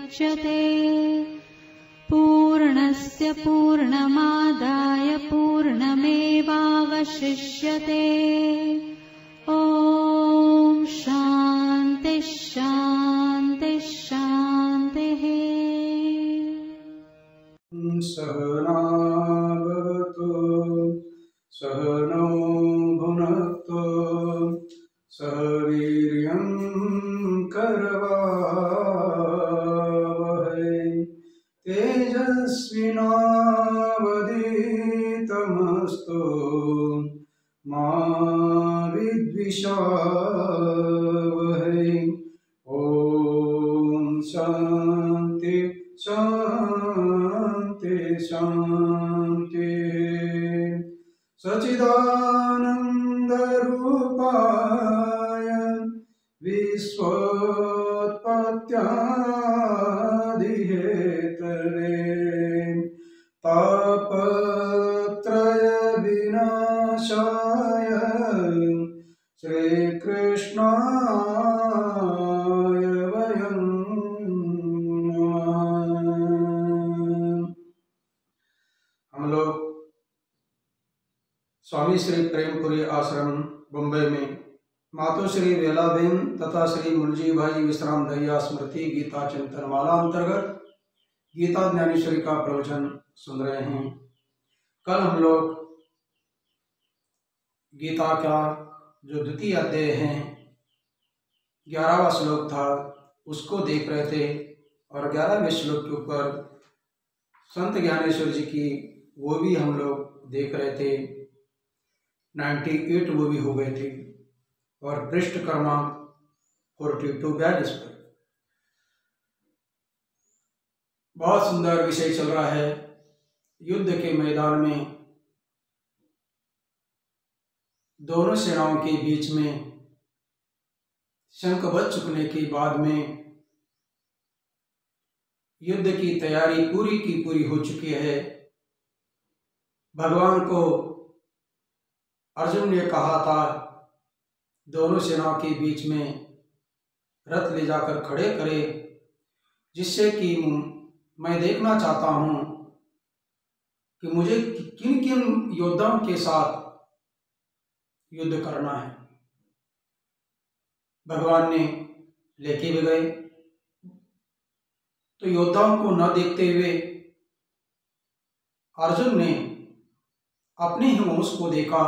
मुच्यते। पूर्णस्य पूर्णमादाय पूर्णमेवावशिष्यते। ॐ शान्ति शान्ति शान्तिः। सहना भवतु सहनौ भुनक्तु सह वीर्यं करवावहै तेजस्विनावधीतमस्तु मा विद्विषावहै। ॐ शान्ति शान्ति शान्ति। सच्चिदानन्दरूपाय विश्वोत्पत्त्यादिहेतवे तापत्रय विनाशाय श्रीकृष्णाय वयं नमः। हम लोग स्वामी श्री प्रेमपुरी आश्रम बम्बई में मातोश्री वेलाबेन तथा श्री मुलजी भाई विश्राम दहिया स्मृति गीता चिंतन माला अंतर्गत गीता ज्ञानेश्वरी का प्रवचन सुन रहे हैं। कल हम लोग गीता का जो द्वितीय अध्याय है 11वां श्लोक था उसको देख रहे थे और 11वें श्लोक के ऊपर संत ज्ञानेश्वर जी की वो भी हम लोग देख रहे थे। 98 वो भी हो गए थे और पृष्ठ क्रमांक 42 पर बहुत सुंदर विषय चल रहा है। युद्ध के मैदान में दोनों सेनाओं के बीच में शंख बज चुकने के बाद में युद्ध की तैयारी पूरी की पूरी हो चुकी है। भगवान को अर्जुन ने कहा था दोनों सेनाओं के बीच में रथ ले जाकर खड़े करे, जिससे कि मैं देखना चाहता हूं कि मुझे किन किन योद्धाओं के साथ युद्ध करना है। भगवान ने लेके भी गए तो योद्धाओं को न देखते हुए अर्जुन ने अपने ही वंश को देखा,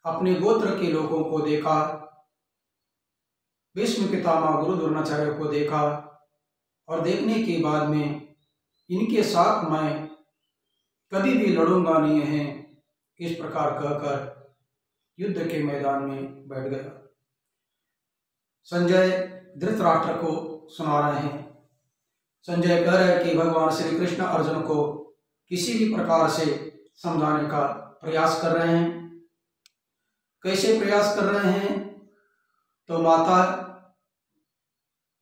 अपने गोत्र के लोगों को देखा, भीष्म पितामह गुरु द्रोणाचार्य को देखा और देखने के बाद में इनके साथ मैं कभी भी लड़ूंगा नहीं है, इस प्रकार कहकर युद्ध के मैदान में बैठ गया। संजय धृतराष्ट्र को सुना रहे हैं। संजय कह रहे हैं कि भगवान श्री कृष्ण अर्जुन को किसी भी प्रकार से समझाने का प्रयास कर रहे हैं। कैसे प्रयास कर रहे हैं? तो माता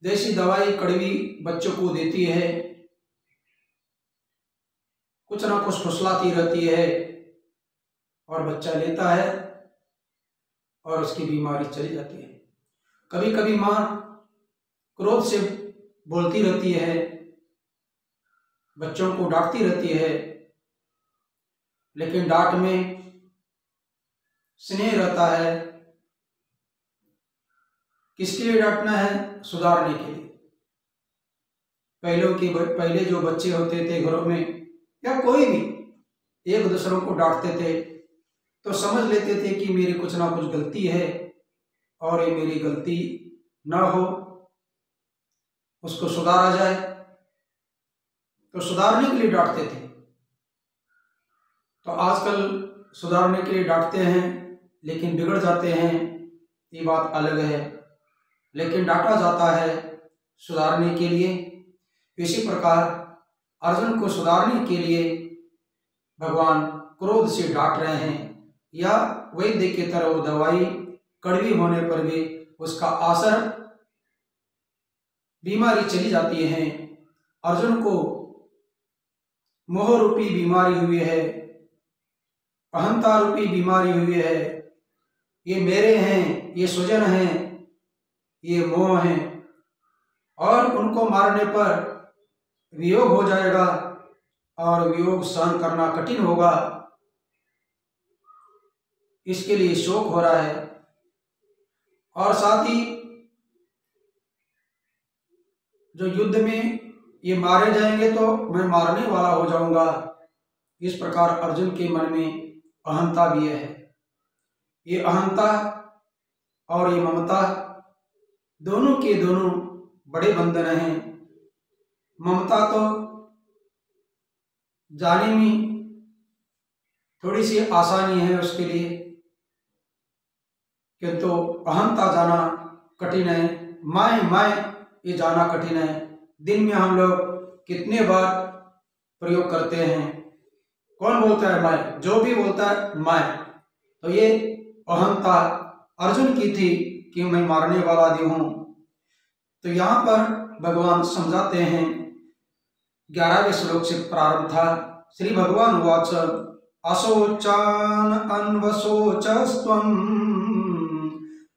देसी दवाई कड़वी बच्चों को देती है, कुछ ना कुछ फुसलाती रहती है और बच्चा लेता है और उसकी बीमारी चली जाती है। कभी कभी माँ क्रोध से बोलती रहती है, बच्चों को डांटती रहती है, लेकिन डांट में स्नेह रहता है। किसके लिए डांटना है? सुधारने के लिए। पहले जो बच्चे होते थे घरों में या कोई भी एक दूसरों को डांटते थे तो समझ लेते थे कि मेरी कुछ ना कुछ गलती है और ये मेरी गलती ना हो, उसको सुधारा जाए, तो सुधारने के लिए डांटते थे। तो आजकल सुधारने के लिए डांटते हैं लेकिन बिगड़ जाते हैं, ये बात अलग है। लेकिन डांटा जाता है सुधारने के लिए। इसी प्रकार अर्जुन को सुधारने के लिए भगवान क्रोध से डांट रहे हैं, या वैद्य की तरह वो दवाई कड़वी होने पर भी उसका असर, बीमारी चली जाती है। अर्जुन को मोह रूपी बीमारी हुई है, अहंता रूपी बीमारी हुई है। ये मेरे हैं, ये स्वजन हैं, ये मोह हैं। और उनको मारने पर वियोग हो जाएगा और वियोग सहन करना कठिन होगा, इसके लिए शोक हो रहा है। और साथ ही जो युद्ध में ये मारे जाएंगे तो मैं मारने वाला हो जाऊंगा, इस प्रकार अर्जुन के मन में अहंता भी है। ये अहंता और ये ममता दोनों के दोनों बड़े बंधन हैं। ममता तो जाने में थोड़ी सी आसानी है उसके लिए, किंतु अहंता जाना कठिन है। मैं ये जाना कठिन है। दिन में हम लोग कितने बार प्रयोग करते हैं, कौन बोलता है मैं, जो भी बोलता है मैं। तो ये अहंता अर्जुन की थी कि मैं मारने वाला भी हूं। तो यहाँ पर भगवान समझाते हैं, 11वें श्लोक से प्रारंभ था। श्री भगवान उवाच अशोचान अन्वशोचस्त्वं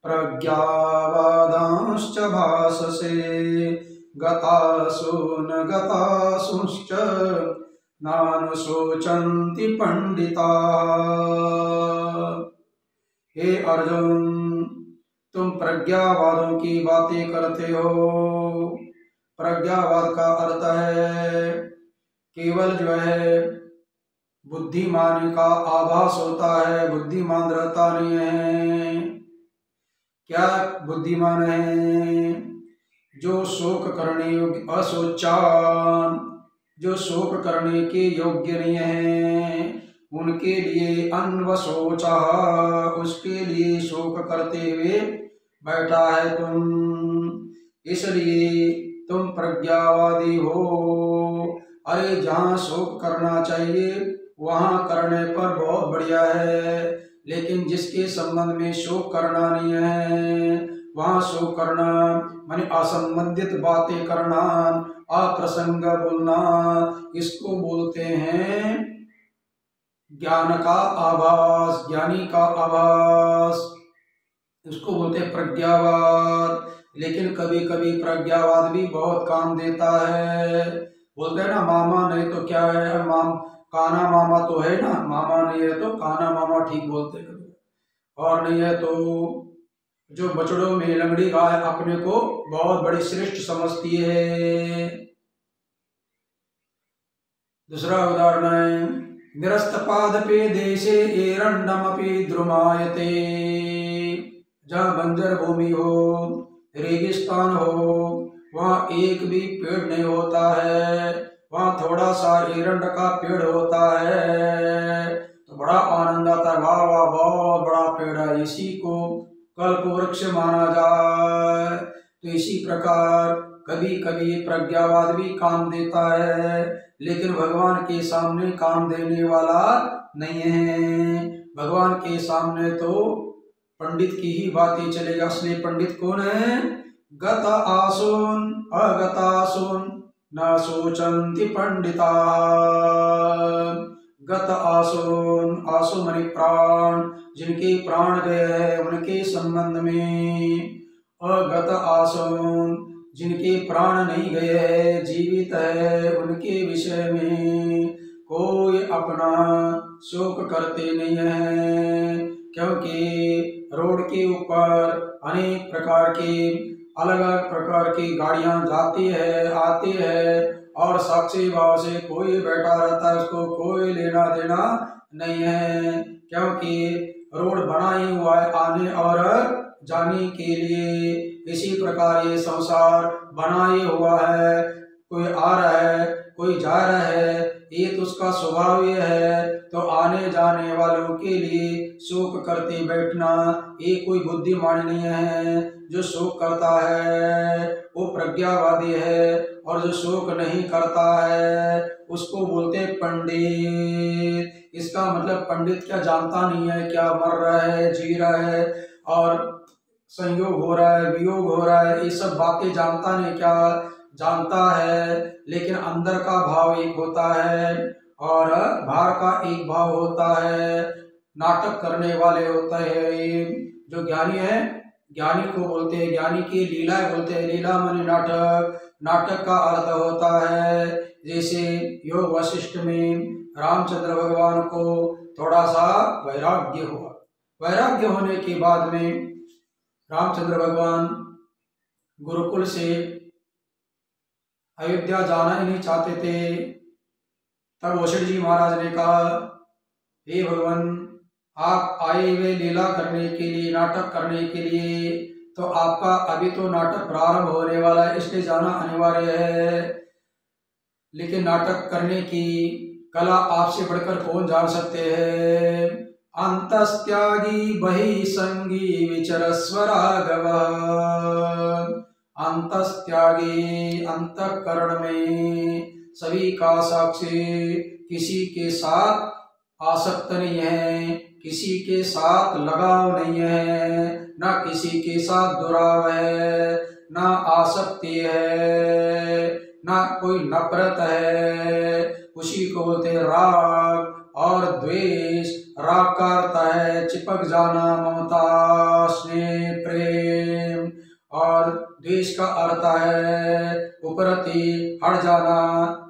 प्रज्ञावादांश्च भाषसे गतासु न गतासुश्च नानुशोचन्ति पंडिता। हे अर्जुन, तुम प्रज्ञावादों की बातें करते हो। प्रज्ञावाद का अर्थ है केवल जो है बुद्धिमान का आभास होता है, बुद्धिमान रहता नहीं है। क्या बुद्धिमान है? जो शोक करने योग्य, अशोचान, जो शोक करने के योग्य नहीं है, उनके लिए अन्वशोचा, उसके लिए शोक करते हुए बैठा है तुम, इसलिए तुम प्रज्ञावादी हो। अरे जहाँ शोक करना चाहिए वहाँ करने पर बहुत बढ़िया है, लेकिन जिसके संबंध में शोक करना नहीं है वहाँ शोक करना माने असंबंधित बातें करना, अप्रसंग बोलना, इसको बोलते हैं ज्ञान का आभास, ज्ञानी का आभास, इसको बोलते हैं प्रज्ञावाद। लेकिन कभी कभी प्रज्ञावाद भी बहुत काम देता है। बोलते हैं ना मामा नहीं तो क्या है, काना मामा तो है ना, मामा नहीं है तो काना मामा ठीक बोलते हैं, और नहीं है तो जो बछड़ों में लंगड़ी गाय अपने को बहुत बड़ी श्रेष्ठ समझती है। दूसरा उदाहरण है निरस्तपादपे देशे एरंडमपि द्रुमायते। जहाँ बंजर भूमि हो, रेगिस्तान हो, वहाँ एक भी पेड़ नहीं होता है, वहाँ थोड़ा सा एरंड का पेड़ होता है तो बड़ा आनंद आता है, वाह वाह बहुत बड़ा पेड़ है, इसी को कल्प वृक्ष माना जाए। तो इसी प्रकार कभी कभी प्रज्ञावाद भी काम देता है, लेकिन भगवान के सामने काम देने वाला नहीं है। भगवान के सामने तो पंडित की ही बातें चलेगा। इसलिए पंडित कौन है? गत आसुन अगतासुन न सोचन्ति पंडिता। गत आसुन, आसु मनि प्राण, जिनके प्राण गए हैं उनके संबंध में। अगत आसुन, जिनके प्राण नहीं गए हैं, जीवित है, उनके विषय में कोई अपना शोक करते नहीं है, क्योंकि रोड के ऊपर अनेक प्रकार के अलग अलग प्रकार की गाड़ियां जाती है आती है, और साक्षी भाव से कोई बैठा रहता है, उसको कोई लेना देना नहीं है, क्योंकि रोड बना ही हुआ है आने और जाने के लिए। इसी प्रकार ये संसार बना ही हुआ है, कोई आ रहा है कोई जा रहा है, ये तो उसका स्वभाव ही है। तो आने जाने वालों के लिए शोक करते बैठना ये कोई बुद्धिमान नहीं है। जो शोक करता है वो प्रज्ञावादी है, और जो शोक नहीं करता है उसको बोलते पंडित। इसका मतलब पंडित क्या जानता नहीं है, क्या मर रहा है जी रहा है और संयोग हो रहा है वियोग हो रहा है, ये सब बातें जानता नहीं, क्या जानता है। लेकिन अंदर का भाव एक होता है और बाहर का एक भाव होता है। नाटक करने वाले होते हैं जो ज्ञानी है, ज्ञानी को बोलते हैं, ज्ञानी की लीलाएं बोलते हैं। लीला माने नाटक, नाटक का अर्थ होता है जैसे योग वशिष्ठ में रामचंद्र भगवान को थोड़ा सा वैराग्य हुआ। वैराग्य होने के बाद में रामचंद्र भगवान गुरुकुल से अयोध्या जाना ही नहीं चाहते थे। तब वशिष्ठ जी महाराज ने कहा, हे भगवान, आप आए हुए लीला करने के लिए, नाटक करने के लिए, तो आपका अभी तो नाटक प्रारंभ होने वाला है, इसलिए जाना अनिवार्य है। लेकिन नाटक करने की कला आपसे बढ़कर कौन जान सकते हैं। अंतस्त्यागी बहिसंगी विचरस्व राघव। अंतस्त्यागी, अंतःकरण में सभी का साक्षी, किसी के साथ आसक्त नहीं है, किसी के साथ लगाव नहीं है, ना किसी के साथ दुराव है, ना आसक्ति है, ना कोई नफरत है। उसी को बोलते हैं राग। और द्वेष, राग का अर्थ है चिपक जाना, ममता, स्नेह, प्रेम। और द्वेष का अर्थ है उपरति, हट जाना,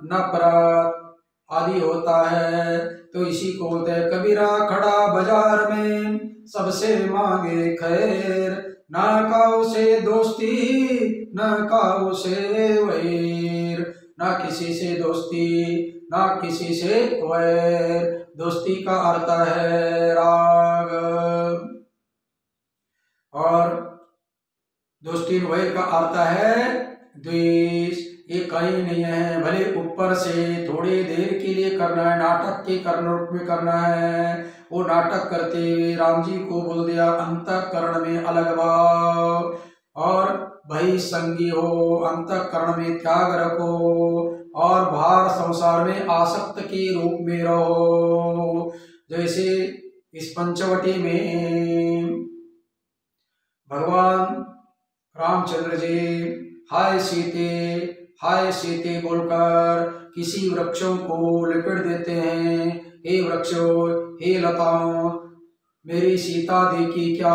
नफरत आदि होता है। तो इसी को बोलते हैं कबीरा खड़ा बाजार में सबसे मांगे खैर, ना काऊ से दोस्ती ना काऊ से वैर। ना किसी से दोस्ती ना किसी से वैर। दोस्ती का अर्थ है राग, और दोस्ती वैर का अर्थ है द्वेष। ये कहीं नहीं है, भले ऊपर से थोड़ी देर के लिए करना है, नाटक के रूप में करना है। वो नाटक करते हुए राम जी को बोल दिया अंतःकरण में अलग भाव, और भई संगी हो, अंतःकरण में त्याग रखो, और बाहर संसार में आसक्त के रूप में रहो। जैसे इस पंचवटी में भगवान रामचंद्र जी हाय सीते बोलकर किसी वृक्षों को लिपट देते हैं। हे वृक्षों, हे लताओं, मेरी सीता देखी क्या?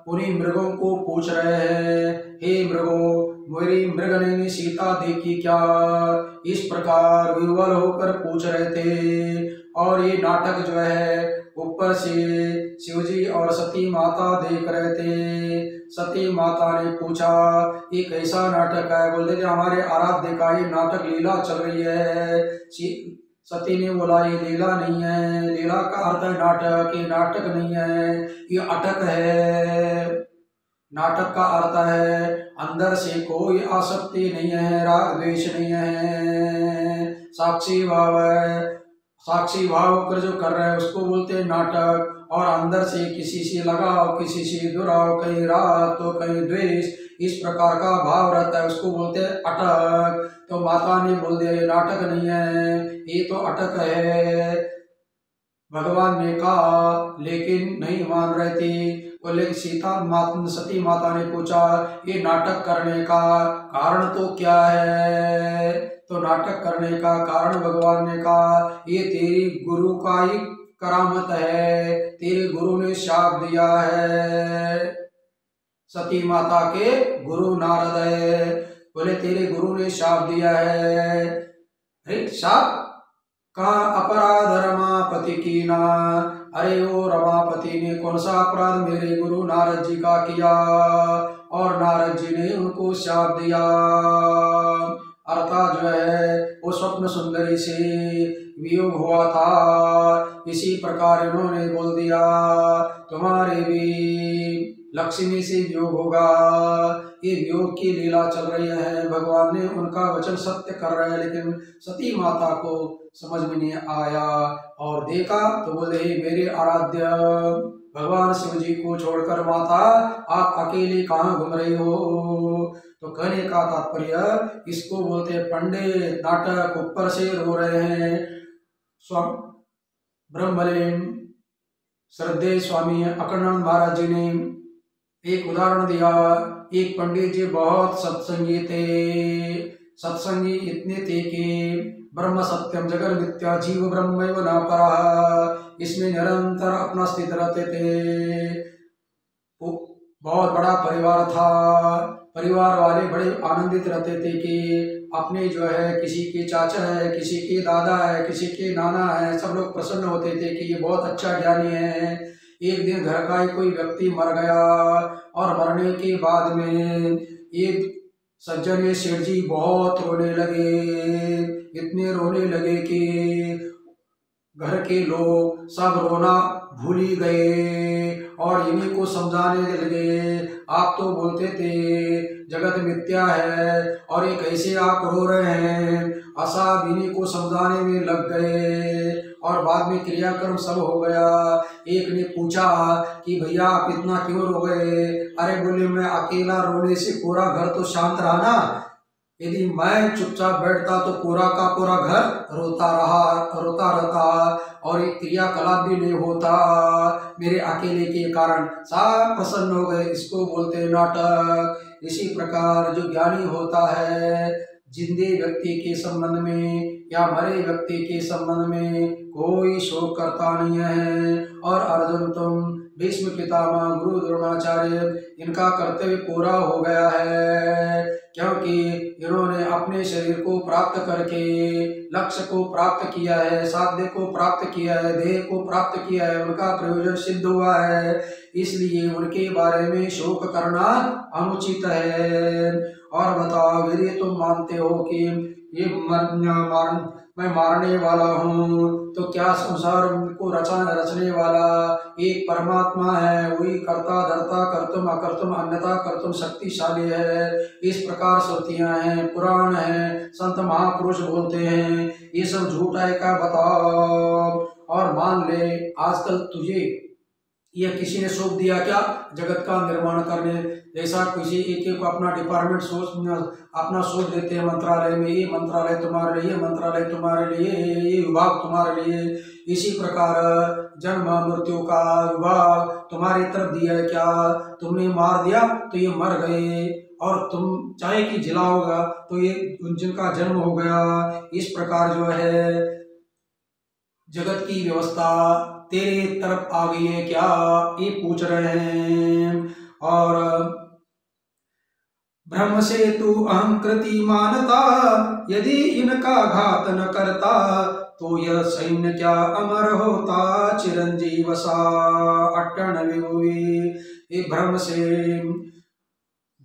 उन्हीं मृगों को पूछ रहे हैं, हे मृगों, मेरी मृग ने सीता देखी क्या? इस प्रकार विह्वल होकर पूछ रहे थे। और ये नाटक जो है ऊपर से शिवजी और सती माता देख रहे थे। सती माता ने पूछा ये कैसा नाटक है? बोलते थे हमारे आराध्य का ये नाटक लीला चल रही है। सती ने बोला ये लीला नहीं है, लीला का अर्थ है नाटक, ये नाटक नहीं है, ये अटक है। नाटक का अर्थ है अंदर से कोई आसक्ति नहीं है, राग द्वेष नहीं है, साक्षी भाव है। साक्षी भाव कर जो कर रहे हैं उसको बोलते हैं नाटक। और अंदर से किसी से लगाव, किसी से दुराव, कहीं राग तो कहीं द्वेष, इस प्रकार का भाव रहता है, उसको बोलते हैं अटक। तो माता ने बोल दिया ये नाटक नहीं है, ये तो अटक है। भगवान ने कहा लेकिन नहीं मान रहे थे। बोले सती माता ने पूछा ये नाटक करने का कारण तो क्या है? तो नाटक करने का कारण भगवान ने कहा ये तेरी गुरु का ही करामत है, तेरे गुरु ने शाप दिया है। सती माता के गुरु नारद है। बोले तेरे गुरु ने शाप दिया है। अरे शाप का अपराध रमापति की ना। अरे ओ रमापति ने कौन सा अपराध मेरे गुरु नारद जी का किया? और नारद जी ने उनको शाप दिया। अर्थात जो है वो स्वप्न सुंदरी से वियोग हुआ था, इसी प्रकार इन्होंने बोल दिया तुम्हारे भी लक्ष्मी से वियोग होगा। ये वियोग की लीला चल रही है, भगवान ने उनका वचन सत्य कर रहे हैं। लेकिन सती माता को समझ में नहीं आया और देखा तो बोले मेरे आराध्य भगवान शिव जी को छोड़कर माता आप अकेले कहाँ घूम रही हो? तो कहने का तात्पर्य इसको बोलते पंडित नाटक। ऊपर से रो रहे हैं। ब्रह्मलीन श्रद्धेय स्वामी अखंडानंद महाराज जी ने एक उदाहरण दिया। एक पंडित जी बहुत सत्संगी थे। सत्संगी इतने थे कि ब्रह्म सत्यम जगत मिथ्या जीव ब्रह्मैव न परः, इसमें निरंतर अपना स्थित रहते थे। बहुत बड़ा परिवार था। परिवार वाले बड़े आनंदित रहते थे कि अपने जो है किसी के चाचा है, किसी के दादा है, किसी के नाना है, सब लोग प्रसन्न होते थे कि ये बहुत अच्छा ज्ञानी है। एक दिन घर का ही कोई व्यक्ति मर गया और मरने के बाद में एक सज्जन ये सेठ जी बहुत रोने लगे, इतने रोने लगे कि घर के लोग सब रोना भूल ही गए और इन्हीं को समझाने लगे। आप तो बोलते थे जगत मिथ्या है और ये कैसे आप रो रहे हैं। असाब इन्हीं को समझाने में लग गए और बाद में क्रियाक्रम सब हो गया। एक ने पूछा कि भैया आप इतना क्यों रो गए। अरे बोले मैं अकेला रोने से पूरा घर तो शांत रहा ना, यदि मैं चुपचाप बैठता तो पूरा का पूरा घर रोता रहता और एक क्रियाकलाप भी नहीं होता। मेरे अकेले के कारण सब प्रसन्न हो गए। इसको बोलते हैं नाटक। इसी प्रकार जो ज्ञानी होता है, जिंदे व्यक्ति के संबंध में या मरे व्यक्ति के संबंध में कोई शोक करता नहीं है। और अर्जुन तुम भीष्म पितामह गुरु द्रोणाचार्य इनका कर्तव्य पूरा हो गया है, क्योंकि इन्होंने अपने शरीर को प्राप्त करके लक्ष्य को प्राप्त किया है, साध्य को प्राप्त किया है, देह को प्राप्त किया है, उनका प्रयोजन सिद्ध हुआ है। इसलिए उनके बारे में शोक करना अनुचित है। और बताओ यदि तुम मानते हो कि ये मैं मारने वाला हूँ, तो क्या संसार को रचने वाला एक परमात्मा है, वही कर्ता धर्ता कर्तुम अकर्तुम अन्यथा कर्तुम शक्तिशाली है। इस प्रकार श्रुतियां हैं, पुराण है, संत महापुरुष बोलते हैं। ये सब झूठ है क्या बताओ। और मान ले आजकल तुझे यह किसी ने सौंप दिया क्या जगत का निर्माण करने, जैसा किसी एक को अपना डिपार्टमेंट अपना सौंप देते हैं मंत्रालय में, ये मंत्रालय तुम्हारे लिए, ये मंत्रालय तुम्हारे लिए, ये विभाग तुम्हारे लिए। इसी प्रकार जन्म मृत्यु का विभाग तुम्हारी तरफ दिया है क्या। तुमने मार दिया तो ये मर गए और तुम चाहे कि जिलाओगा तो ये जिनका जन्म हो गया। इस प्रकार जो है जगत की व्यवस्था तेरे तरफ आ गई है क्या, ये पूछ रहे हैं। और ब्रह्म से तू अहम कृति मानता, यदि इनका घात न करता तो यह सैन्य क्या अमर होता। चिरंजीव सा अटन विभुवी। ये ब्रह्म से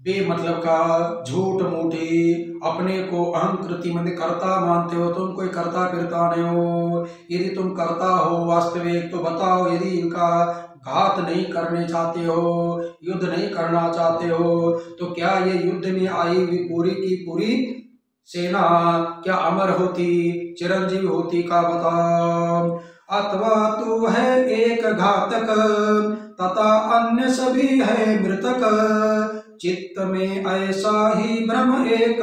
बेमतलब का झूठ मूठी अपने को अहम कृति मंद करता मानते हो। तुम कोई करता फिरता नहीं हो। यदि तुम करता हो वास्तविक तो बताओ, यदि इनका घात नहीं करने चाहते हो, युद्ध नहीं करना चाहते हो, तो क्या ये युद्ध में आई हुई पूरी की पूरी सेना क्या अमर होती, चिरंजीवी होती का बताओ। अथवा तू है एक घातक तथा अन्य सभी है मृतक, चित्त में ऐसा ही भ्रम एक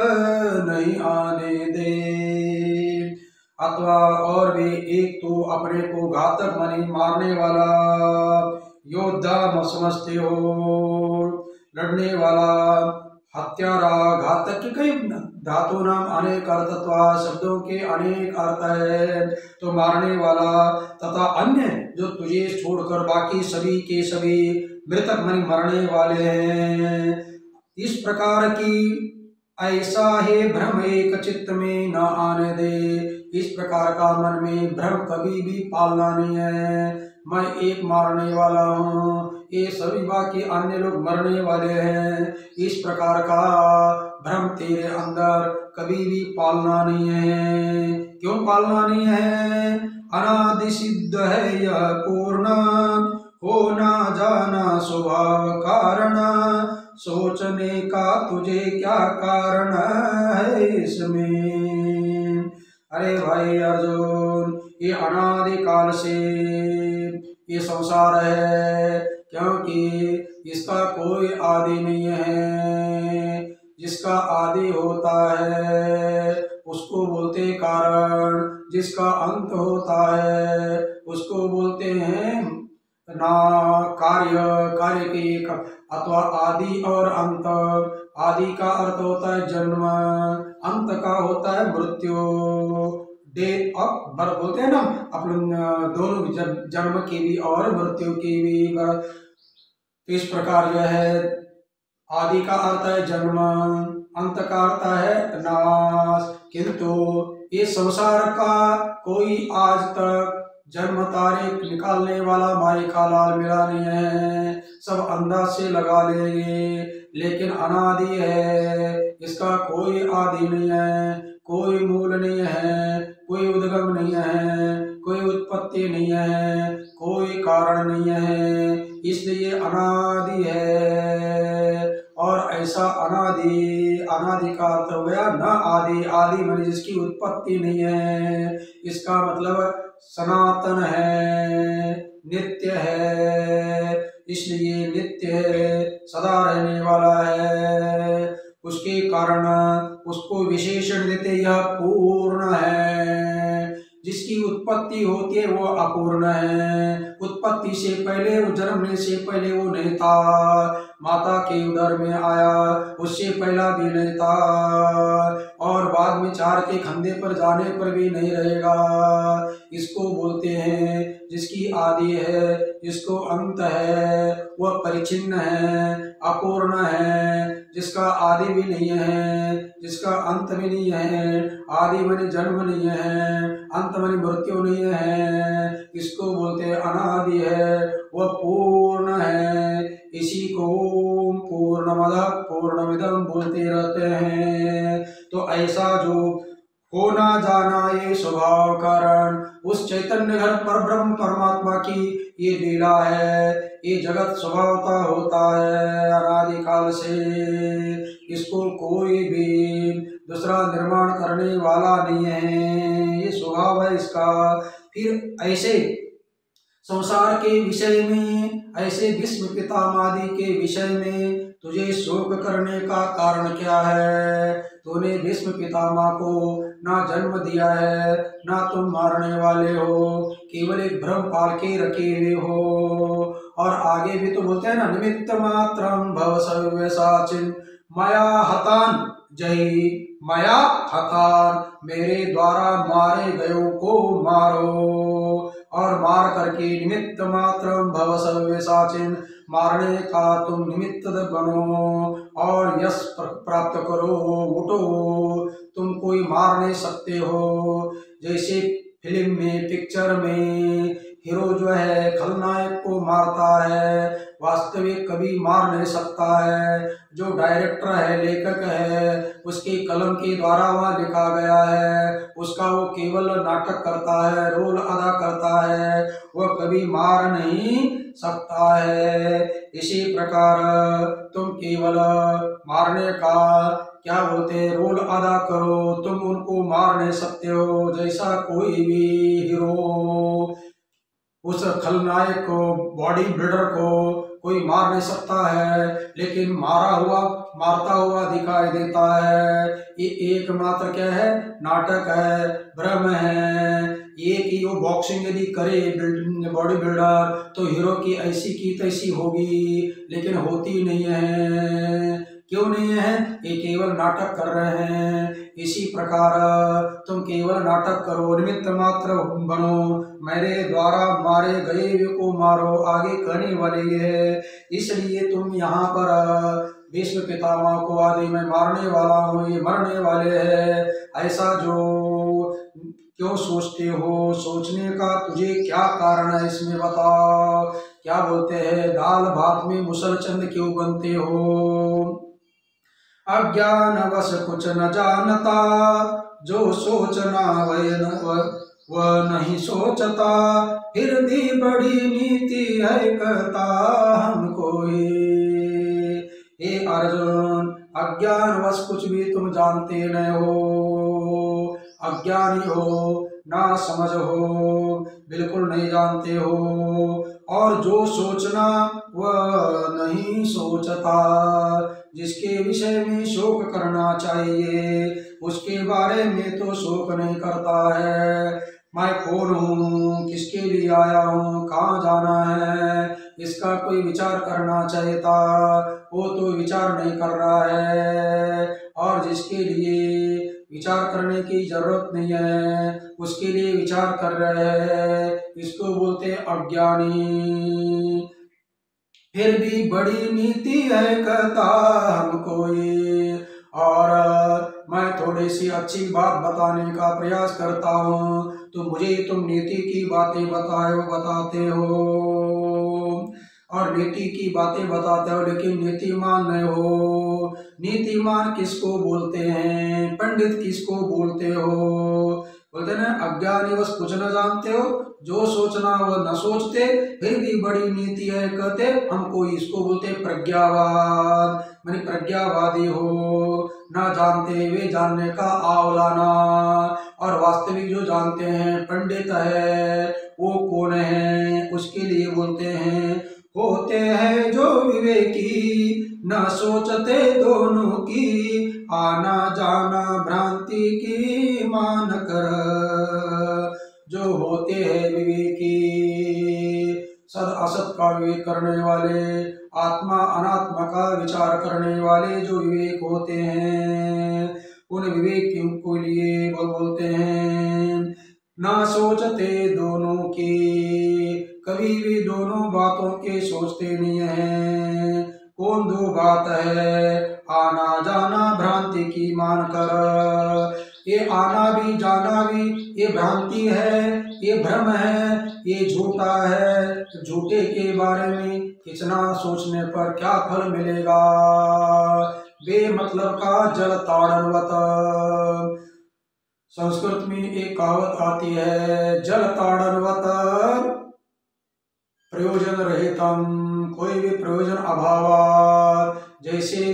नहीं आने दे। अथवा और भी एक तो अपने को घातक माने मारने वाला योद्धा समझते हो, लड़ने वाला हत्यारा। घातक के कई धातु नाम अनेक अर्थत्वा, शब्दों के अनेक अर्थ है। तो मारने वाला तथा अन्य जो तुझे छोड़कर बाकी सभी के सभी मृतक मन मरने वाले हैं। इस प्रकार की ऐसा ही भ्रम एक चित्त में न आने दे। इस प्रकार का मन में भ्रम कभी भी पालना नहीं है। मैं एक मारने वाला हूँ, ये सभी बाकी अन्य लोग मरने वाले हैं। इस प्रकार का भ्रम तेरे अंदर कभी भी पालना नहीं है। क्यों पालना नहीं है। अनादि सिद्ध है यह पूर्ण, हो ना जाना स्वभाव कारण, सोचने का तुझे क्या कारण है इसमें। अरे भाई अर्जुन, ये अनादि काल से ये संसार है, क्योंकि इसका कोई आदि नहीं है। जिसका आदि होता है उसको बोलते कारण, जिसका अंत होता है उसको बोलते हैं ना कार्य के एक अथवा आदि और अंत। आदि का अर्थ होता है जन्म, अंत का होता है मृत्यु। डेथ ऑफ बर्थ बोलते हैं ना अपन दोनों, जन्म की भी और मृत्यु की भी। तो इस प्रकार जो है आदि का अर्थ है जन्म, अंत का अर्थ है नाश। किंतु इस संसार का कोई आज तक जन्म तारीख निकालने वाला माई का लाल मिला नहीं है, सब अंदाज से लगा लेंगे, लेकिन अनादि है, इसका कोई आदि नहीं है, कोई मूल नहीं है, कोई उद्गम नहीं है, कोई उत्पत्ति नहीं है, कोई कारण नहीं है, इसलिए अनादि है। और ऐसा अनादि, अनादि का अर्थ हो गया न आदि, आदि माने जिसकी उत्पत्ति नहीं है, इसका मतलब सनातन है, नित्य है, इसलिए नित्य है, सदा रहने वाला है। उसके कारण उसको विशेषण देते यह पूर्ण है। जिसकी उत्पत्ति होती है वो अपूर्ण है। उत्पत्ति से पहले, वो जन्मने से पहले वो नहीं था, माता के उदर में आया उससे पहला भी नहीं था, और बाद में चार के खंधे पर जाने पर भी नहीं रहेगा। इसको बोलते हैं जिसकी आदि है, जिसको अंत है, वह परिचिन्न है, अपूर्ण है, जिसका आदि भी नहीं है, जिसका अंत भी नहीं है। आदि माने जन्म नहीं है, अंत माने मृत्यु नहीं है, इसको बोलते हैं अनादि है, वह पूर्ण है। इसी को पूर्णमदः पूर्णमिदं बोलते रहते हैं। तो ऐसा जो होना जाना ये स्वभाव कारण उस चैतन्य घर पर ब्रह्म परमात्मा की ये लीला है। ये जगत स्वभावतः होता है अनादि काल से, इसको कोई भी दूसरा निर्माण करने वाला नहीं है, ये स्वभाव है इसका। फिर ऐसे संसार के विषय में, ऐसे भीष्म पितामह के विषय में तुझे शोक करने का कारण क्या है? तूने भीष्म पितामह को ना जन्म दिया है, ना तुम मारने वाले हो, केवल एक भ्रम पाल के रखे हुए हो। और आगे भी तो बोलते हैं ना, निमित्त मात्रम भव सर्वसाचिन मया हतान जय, मया हतान, मेरे द्वारा मारे गयों को मारो, और मार करके निमित्त मात्रम भव सर्वसाचिन, मारने का तुम निमित्त बनो और यश प्राप्त करो, उठो, तुम कोई मार नहीं सकते हो। जैसे फिल्म में, पिक्चर में हीरो जो है खलनायक को मारता है, वास्तविक कभी मार नहीं सकता है। जो डायरेक्टर है, लेखक है, उसके कलम के द्वारा वह लिखा गया है, उसका वो केवल नाटक करता है, रोल अदा करता है, वह कभी मार नहीं सकता है। इसी प्रकार तुम केवल मारने का क्या बोलते हैं, रोल अदा करो, तुम उनको मार नहीं सकते हो। जैसा कोई भी हीरो उस खलनायक को, बॉडी बिल्डर को कोई मार नहीं सकता है, लेकिन मारता हुआ दिखाई देता है। ये एकमात्र क्या है, नाटक है, भ्रम है। ये कि वो बॉक्सिंग यदि करे बॉडी बिल्डर तो हीरो की ऐसी की तैसी होगी, लेकिन होती नहीं है। क्यों नहीं है? ये केवल नाटक कर रहे हैं। इसी प्रकार तुम केवल नाटक करो, निमित्त मात्र बनो, मेरे द्वारा मारे गए को मारो, आगे कहने वाले है। इसलिए तुम यहाँ पर भीष्म पितामह को आदि में मारने वाला हूँ, ये मरने वाले हैं, ऐसा जो क्यों सोचते हो? सोचने का तुझे क्या कारण है, इसमें बताओ। क्या बोलते हैं, दाल भात में मुसलचंद क्यों बनते हो? अज्ञानवश कुछ न जानता, जो सोचना वह नहीं सोचता, फिर भी बड़ी नीति है कहता हमको हे अर्जुन, अज्ञानवश कुछ भी तुम जानते नहीं हो, अज्ञानी हो, ना समझ हो, बिल्कुल नहीं जानते हो। और जो सोचना वह नहीं सोचता, जिसके विषय में शोक करना चाहिए उसके बारे में तो शोक नहीं करता है। मैं कौन हूँ, किसके लिए आया हूँ, कहाँ जाना है, इसका कोई विचार करना चाहिए था, वो तो विचार नहीं कर रहा है। और जिसके लिए विचार करने की जरूरत नहीं है उसके लिए विचार कर रहे हैं, इसको बोलते हैं अज्ञानी। फिर भी बड़ी नीति है कहता हमको ये। और मैं थोड़ी सी अच्छी बात बताने का प्रयास करता हूँ तो मुझे तुम नीति की बातें बताते हो और नीति की बातें बताते हो, लेकिन नीतिमान नहीं हो। नीतिमान किसको बोलते हैं? पंडित किसको बोलते हो? बोलते ना, अज्ञानी बस कुछ न जानते हो, जो सोचना वो न सोचते, फिर भी बड़ी नीति है कहते हमको। इसको बोलते प्रज्ञावाद, माने प्रज्ञावादी हो, ना जानते वे जानने का आवलाना। और वास्तविक जो जानते हैं पंडित है वो कौन है? उसके लिए बोलते हैं होते हैं जो विवेकी, न सोचते दोनों की, आना जाना भ्रांति की मान कर। जो होते हैं विवेकी, सद असत का विवेक करने वाले, आत्मा अनात्मा का विचार करने वाले जो विवेक होते हैं, उन विवेकियों को लिए बोलते हैं ना सोचते दोनों की। कभी भी दोनों बातों के सोचते नहीं है। कौन दो बात है? आना जाना भ्रांति की मानकर। ये आना भी जाना भी ये भ्रांति है, ये भ्रम है, ये झूठा है। झूठे के बारे में कितना सोचने पर क्या फल मिलेगा? बेमतलब का जल ताड़नवत। संस्कृत में एक कहावत आती है, जल ताड़नवत प्रयोजन रहितम, कोई भी प्रयोजन अभाव। जैसे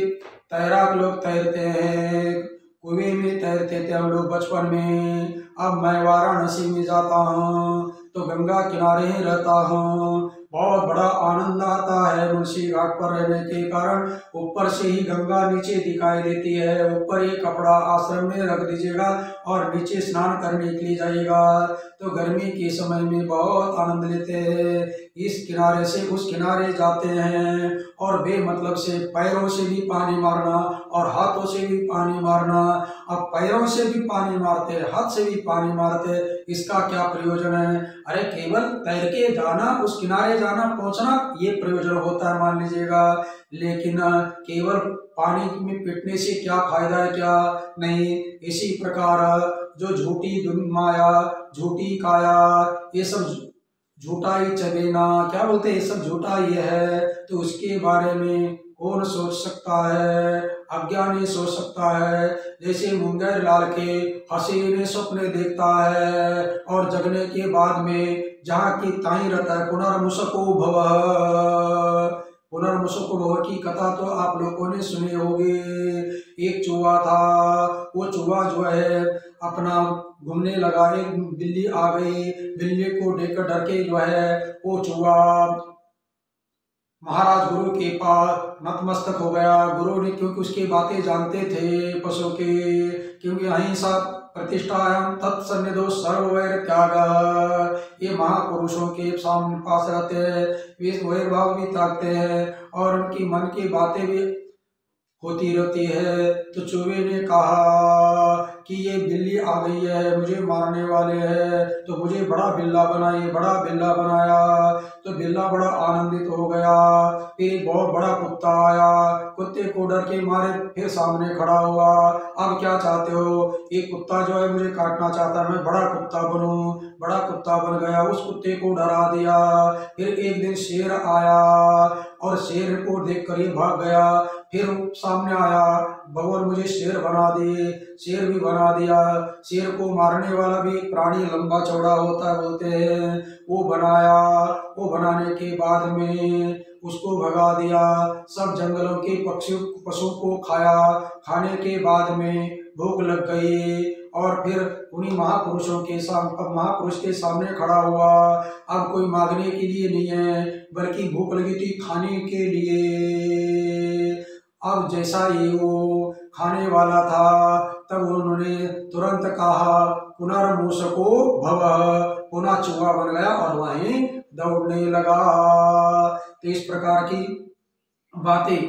तैराक लोग तैरते हैं, कुएं में तैरते थे हम लोग बचपन में। अब मैं वाराणसी में जाता हूँ तो गंगा किनारे ही रहता हूँ, बहुत बड़ा आनंद आता है मुंशी घाट पर रहने के कारण। ऊपर से ही गंगा नीचे दिखाई देती है। ऊपर एक कपड़ा आश्रम में रख दीजिएगा और नीचे स्नान करने के लिए जाइएगा तो गर्मी के समय में बहुत आनंद लेते हैं। इस किनारे से उस किनारे जाते हैं और बेमतलब से पैरों से भी पानी मारना और हाथों से भी पानी मारना। अब पैरों से भी पानी मारते, हाथ से भी पानी मारते, इसका क्या प्रयोजन है? अरे केवल तैर के जाना, उस किनारे जाना, पहुंचना, ये प्रयोजन होता है मान लीजिएगा। लेकिन केवल पानी में पिटने से क्या फायदा है? क्या नहीं। इसी प्रकार जो झूठी माया, झूठी काया, ये सब झूठा ही चबेना, क्या बोलते हैं, ये सब झूठा ही है। तो उसके बारे में कौन सोच सकता है? अज्ञानी सोच सकता है। जैसे मुंगेर लाल के हसीने सपने देखता है और जगने के बाद में जहाँ की ताई रहता है। पुनर्मुसको भव, पुनर्मुसको भव की कथा तो आप लोगों ने सुनी होगी। एक चूहा था, वो चूहा जो है अपना घूमने लगा, एक बिल्ली आ गई, बिल्ली को देखकर डर के जो है वो चूहा महाराज गुरु के पास नतमस्तक हो गया। गुरु ने, क्योंकि उसकी बातें जानते थे पशु के, क्योंकि अहिंसा प्रतिष्ठायाम तत्सन्निधो सर्ववैर त्याग। ये महापुरुषों के सामने पास रहते हैं, वे वैर भाव भी त्यागते हैं और उनकी मन की बातें भी होती रहती है। तो चूहे ने कहा कि ये बिल्ली आ गई है, मुझे मारने वाले हैं, तो मुझे बड़ा बिल्ला बनाइए। बड़ा बिल्ला बनाया तो बिल्ला बड़ा आनंदित हो गया। फिर एक बहुत बड़ा कुत्ता आया, कुत्ते को डर के मारे फिर सामने खड़ा हुआ। अब क्या चाहते हो? ये कुत्ता जो है मुझे काटना चाहता है, मैं बड़ा कुत्ता बनूं। बड़ा कुत्ता बन गया, उस कुत्ते को डरा दिया। फिर एक दिन शेर आया और शेर को देख कर ही भाग गया। फिर सामने आया, भगवान मुझे शेर बना दिए, शेर भी बना दिया। शेर को मारने वाला भी प्राणी लंबा चौड़ा होता है बोलते हैं, वो बनाया। वो बनाने के बाद में उसको भगा दिया। सब जंगलों के पशु को खाया। खाने के बाद में भूख लग गई और फिर उन्हीं महापुरुषों के सामने, महापुरुष के सामने खड़ा हुआ। अब कोई मांगने के लिए नहीं है, बल्कि भूख लगी थी खाने के लिए। अब जैसा ही वो खाने वाला था तब उन्होंने तुरंत कहा पुनर्मूसको भव, पुनः चूहा बन गया और वहीं दौड़ने लगा। तो इस प्रकार की बातें,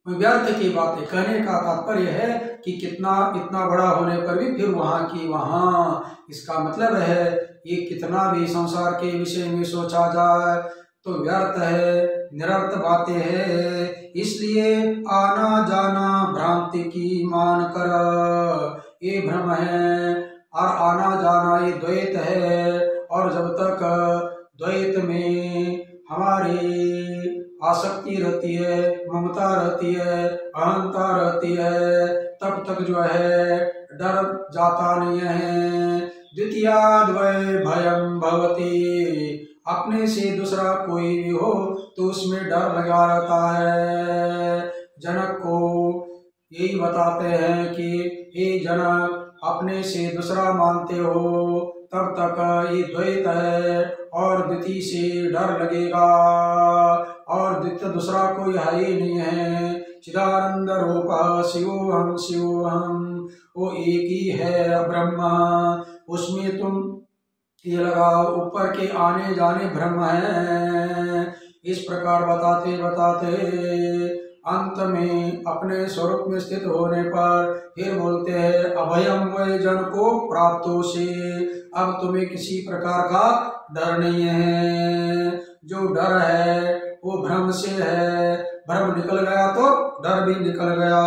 व्यर्थ की बातें कहने का तात्पर्य है कि कितना इतना बड़ा होने पर भी फिर वहाँ की वहाँ। इसका मतलब है ये कितना भी संसार के विषय में सोचा जाए, तो व्यर्थ है, निरर्थ बातें है। इसलिए आना जाना भ्रांति की मान कर ये भ्रम है, और आना जाना ये द्वैत है। और जब तक द्वैत में हमारी आसक्ति रहती है, ममता रहती है, अहंता रहती है, तब तक जो है डर जाता नहीं है। द्वितीयाद्वय भयम भवति, अपने से दूसरा कोई भी हो तो उसमें डर लगा रहता है। जनक को यही बताते हैं कि हे जनक, अपने से दूसरा मानते हो तब तक ये द्वैत है, और द्वितीय से डर लगेगा, और द्वितीय दूसरा कोई है ही नहीं है। चिदानंद रूप शिवोहम शिवोहम, वो एक ही है ब्रह्मा। उसमें तुम ये लगाओ ऊपर के आने जाने भ्रम है। इस प्रकार बताते बताते अंत में अपने स्वरूप में स्थित होने पर फिर बोलते हैं अभयम वै जन को प्राप्तो से, अब तुम्हें किसी प्रकार का डर नहीं है। जो डर है वो भ्रम से है, भ्रम निकल गया तो डर भी निकल गया।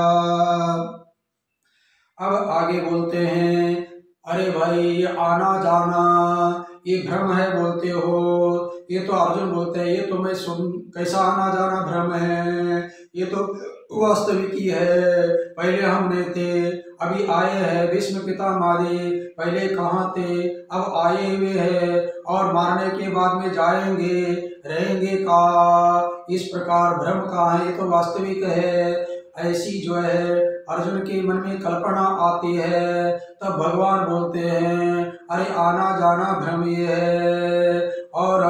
अब आगे बोलते हैं अरे भाई ये आना जाना ये भ्रम है बोलते हो, ये तो अर्जुन बोलते हैं ये तो मैं सुन कैसा आना जाना भ्रम है, ये तो वास्तविक ही है। पहले हम नहीं थे, अभी आए हैं, भीष्म पितामह पहले कहाँ थे, अब आए हुए हैं, और मारने के बाद में जाएंगे, रहेंगे का, इस प्रकार भ्रम का है, ये तो वास्तविक है। ऐसी जो है अर्जुन के मन में कल्पना आती है, तब भगवान बोलते हैं अरे आना जाना भ्रम ये है, और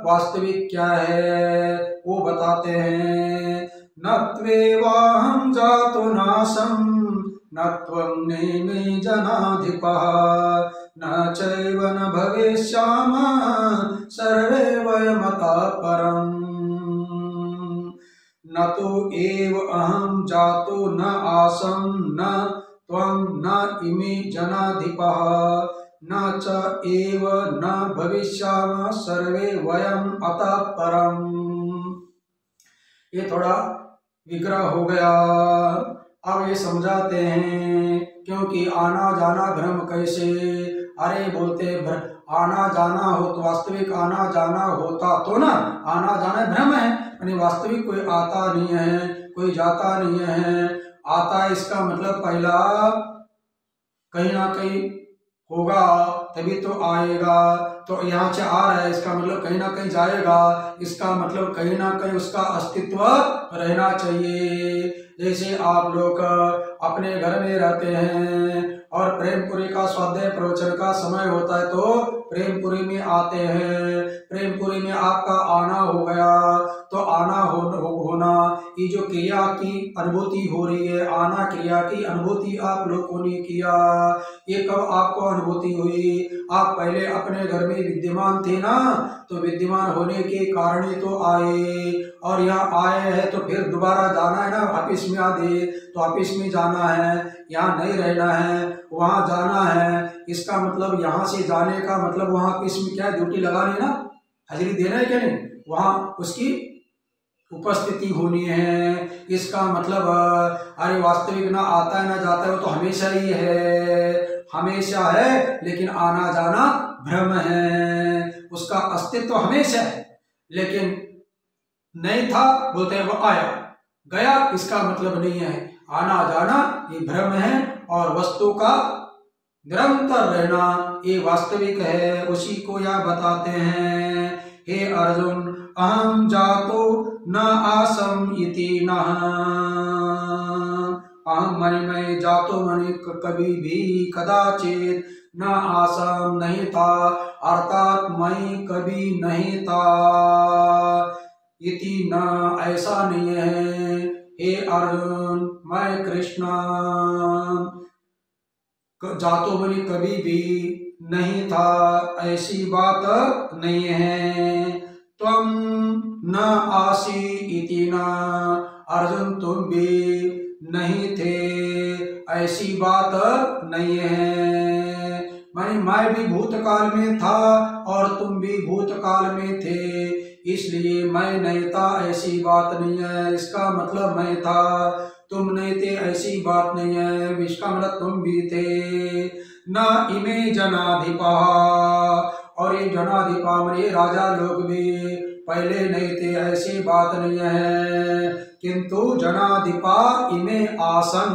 वास्तविक क्या है वो बताते हैं। न त्वेवाहं जातो नासं न त्वं नेमि जनाधिपः, न चैव न भविष्यामः सर्वे वयमतः परम्। न तो एव अहं जातो न आसं न त्वं न इमे जनाधिपः, न च एव न भविष्यामः सर्वे वयम अतः परम्। ये थोड़ा विग्रह हो गया। अब ये समझाते हैं क्योंकि आना जाना भ्रम कैसे, अरे बोलते आना जाना हो तो वास्तविक आना जाना होता तो ना, आना जाना भ्रम है, यानी वास्तविक कोई आता नहीं है, कोई जाता नहीं है। आता इसका मतलब पहला कहीं ना कहीं होगा तभी तो आएगा, तो यहाँ से आ रहा है इसका मतलब कहीं ना कहीं जाएगा, इसका मतलब कहीं ना कहीं उसका अस्तित्व रहना चाहिए। जैसे आप लोग अपने घर में रहते हैं और प्रेमपुरी का स्वाध्याय प्रवचन का समय होता है तो प्रेमपुरी में आते हैं, प्रेमपुरी में आपका आना हो गया, तो आना होना ये जो क्रिया की अनुभूति हो रही है, आना क्रिया की अनुभूति आप लोगों ने किया, ये कब आपको अनुभूति हुई? आप पहले अपने घर में विद्यमान थे ना, तो विद्यमान होने के कारण ही तो आए, और यहाँ आए हैं तो फिर दोबारा जाना है ना, ऑफिस में आदि तो ऑफिस में जाना है, यहाँ नहीं रहना है, वहाँ जाना है। इसका मतलब यहाँ से जाने का मतलब वहाँ ऑफिस में क्या ड्यूटी लगानी ना, हाजिरी देना है क्या नहीं, वहाँ उसकी उपस्थिति होनी है। इसका मतलब अरे वास्तविक ना आता है ना जाता है, वो तो हमेशा ही है, हमेशा है, लेकिन आना जाना भ्रम है, उसका अस्तित्व हमेशा है, लेकिन नहीं था बोलते हैं वो आया गया, इसका मतलब नहीं है। आना जाना ये भ्रम है, और वस्तु का निरंतर रहना ये वास्तविक है, उसी को यह बताते हैं। हे अर्जुन अहम जातो न आसम इति नः, अहम मनि मैं जातो मनि कभी भी कदाचित, न आसम नहीं था अर्थात मैं कभी नहीं था, इति न ऐसा नहीं है। हे अर्जुन मैं कृष्ण जातो मनि कभी भी नहीं था, ऐसी बात नहीं है। त्वं न आसी इति न, अर्जुन तुम भी नहीं थे, ऐसी बात नहीं है। मैं भी भूतकाल में था और तुम भी भूतकाल में थे, इसलिए मैं नहीं था ऐसी बात नहीं है, इसका मतलब मैं था, तुम नहीं थे ऐसी बात नहीं है, इसका मतलब तुम भी थे। न इमे जनाधिपा, और ये जनाधिपा मेरे राजा लोग भी पहले नहीं थे ऐसी बात नहीं है, किंतु जनाधिपा इमे आसन,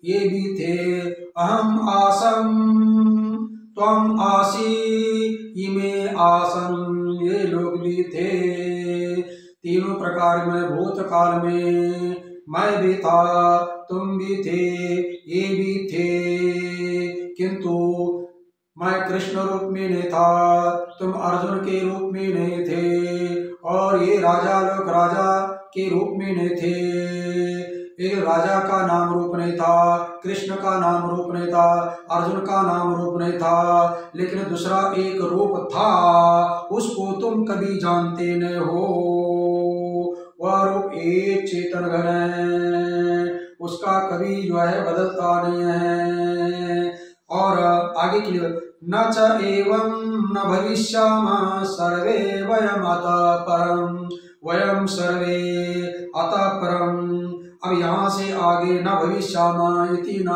ये भी थे। अहम आसम त्वम आसी इमे आसन, ये लोग भी थे। तीनों प्रकार में भूतकाल में मैं भी था, तुम भी थे, ये भी थे, किंतु मैं कृष्ण रूप में नहीं था, तुम अर्जुन के रूप में नहीं थे, और ये राजा लोग राजा के रूप में नहीं थे। एक राजा का नाम रूप नहीं था, कृष्ण का नाम रूप नहीं था, अर्जुन का नाम रूप नहीं था, लेकिन दूसरा एक रूप था, उसको तुम कभी जानते नहीं हो। वह रूप एक चेतन घन है, उसका कभी जो है बदलता नहीं है। और आगे की न च एवं न भविष्यामः सर्वे वयम अतः परम, वयम सर्वे अतः परम। अब यहाँ से आगे न भविष्यामः इति न,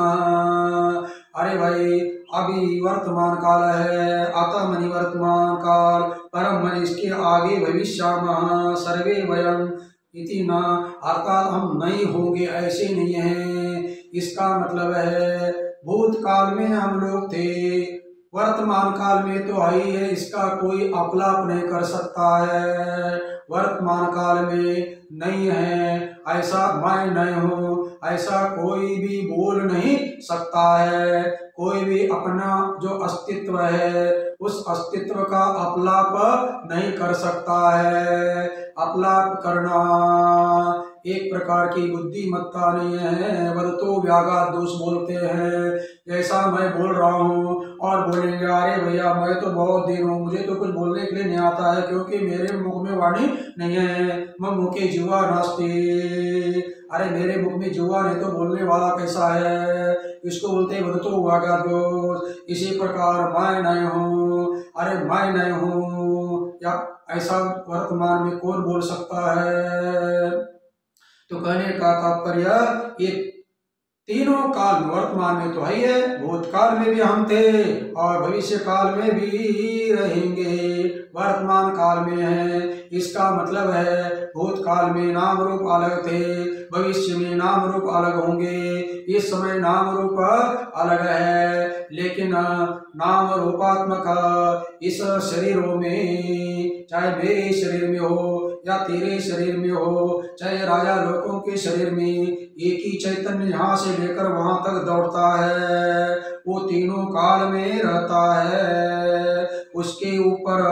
अरे भाई अभी वर्तमान काल है, अतः मनि वर्तमान काल, परम मनि इसके आगे भविष्यामः सर्वे वयम इति न, अर्थात हम नहीं होंगे ऐसे नहीं है। इसका मतलब है भूतकाल में हम लोग थे, वर्तमान काल में तो आई है, इसका कोई अपलाप नहीं कर सकता है। वर्तमान काल में नहीं है ऐसा मैं नहीं हूँ, ऐसा कोई भी बोल नहीं सकता है। कोई भी अपना जो अस्तित्व है उस अस्तित्व का अपलाप नहीं कर सकता है। अपलाप करना एक प्रकार की बुद्धिमत्ता नहीं है, बल तो व्याघात दोष बोलते हैं। जैसा मैं बोल रहा हूँ और बोलेंगे अरे भैया मैं तो बहुत दिन हूँ, मुझे तो कुछ बोलने के लिए नहीं आता है, क्योंकि मेरे मुख में वाणी नहीं है, मैं मुखे जुआ नास्ती। अरे मेरे मुख में जुआ नहीं तो बोलने वाला कैसा है, इसको बोलते बल तो व्याघात दोष। इसी प्रकार मैं नहीं हूँ, अरे मैं नहीं हूँ, या ऐसा वर्तमान में कौन बोल सकता है। तो कहने का तात्पर्य ये तीनों काल वर्तमान में तो है, भूतकाल में भी हम थे और भविष्य काल में भी रहेंगे, वर्तमान काल में है। इसका मतलब है भूतकाल में नाम रूप अलग थे, भविष्य में नाम रूप अलग होंगे। इस समय नाम रूप अलग है, लेकिन नाम रूपात्मक इस शरीरों में, चाहे मेरे शरीर में हो या तेरे शरीर में हो, चाहे राजा लोगों के शरीर में, एक ही चैतन्य यहाँ से लेकर वहां तक दौड़ता है, वो तीनों काल में रहता है। उसके ऊपर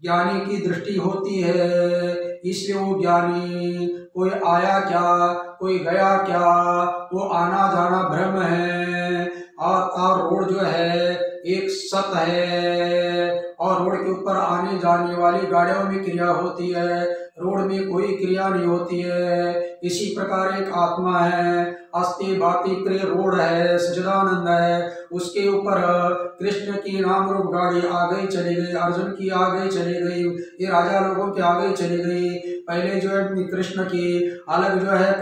ज्ञानी की दृष्टि होती है, इसलिए वो ज्ञानी कोई आया क्या कोई गया क्या, वो आना जाना भ्रम है। और रोड जो है एक सत है, और रोड के ऊपर आने जाने वाली गाड़ियों में क्रिया होती है, रोड में कोई क्रिया नहीं होती है। इसी प्रकार एक आत्मा है, अस्ति भाति प्रिय रोड है, सच्चिदानंद है, उसके ऊपर कृष्ण की नाम रूप गाड़ी आ गई चली गई, अर्जुन की आ गई चली गई, ये राजा लोगों की आ गई चली गई। पहले जो है कृष्ण की अलग जो है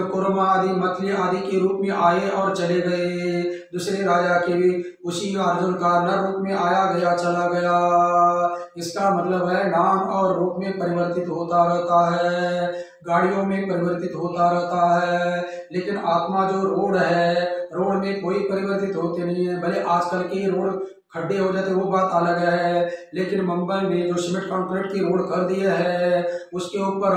कुर्म आदि मछली आदि के रूप में आए और चले गए, दूसरे राजा के भी उसी अर्जुन का नर रूप में आया गया चला गया। इसका मतलब है नाम और रूप में परिवर्तित होता रहता है, गाड़ियों में परिवर्तित होता रहता है, लेकिन आत्मा जो रोड है, रोड में कोई परिवर्तित होते नहीं है। भले आजकल की रोड खड्डे हो जाते वो बात अलग है, लेकिन मुंबई में जो सीमेंट कंक्रीट की रोड कर दिए है, उसके ऊपर